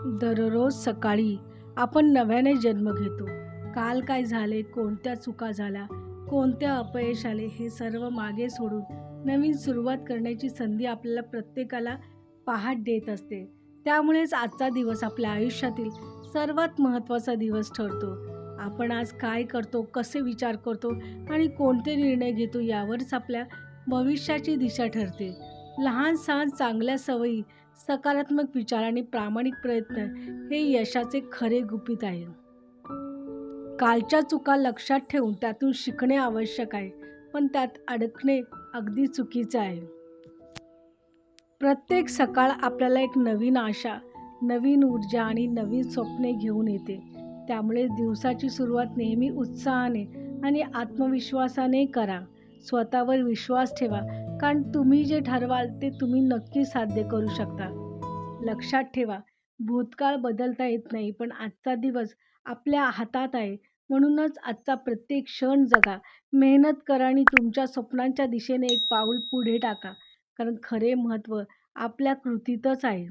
दररोज सकाळी आपण नव्याने जन्म घेतो. काल काय झाले, कोणत्या चुका झाल्या, कोणत्या अपयश आले, हे सर्व मागे सोडून नवीन सुरुवात करण्याची संधी आपल्याला प्रत्येकाला पहाट देत असते. त्यामुळेच आजचा दिवस आपल्या आयुष्यातील सर्वात महत्त्वाचा दिवस ठरतो. आपण आज काय करतो, कसे विचार करतो आणि कोणते निर्णय घेतो यावरच आपल्या भविष्याची दिशा ठरते. लहान-सहान चांगल्या सवयी, सकारात्मक विचार आणि प्रामाणिक प्रयत्न हे यशाचे खरे गुपित आहे. कालच्या चुका लक्षात ठेवून त्यातून शिकणे आवश्यक आहे, पण त्यात अडकणे अगदी चुकीचे आहे. प्रत्येक सकाळ आपल्याला एक नवीन आशा, नवीन ऊर्जा आणि नवीन स्वप्ने घेऊन येते. त्यामुळे दिवसाची सुरुवात नेहमी उत्साहाने आणि आत्मविश्वासाने करा. स्वतःवर विश्वास ठेवा, कारण तुम्ही जे ठरवाल ते तुम्ही नक्की साध्य करू शकता. लक्षात ठेवा, भूतकाळ बदलता येत नाही, पण आजचा दिवस आपल्या हातात आहे. म्हणूनच आजचा प्रत्येक क्षण जगा, मेहनत करा आणि तुमच्या स्वप्नांच्या दिशेने एक पाऊल पुढे टाका. कारण खरे महत्त्व आपल्या कृतीतच आहे.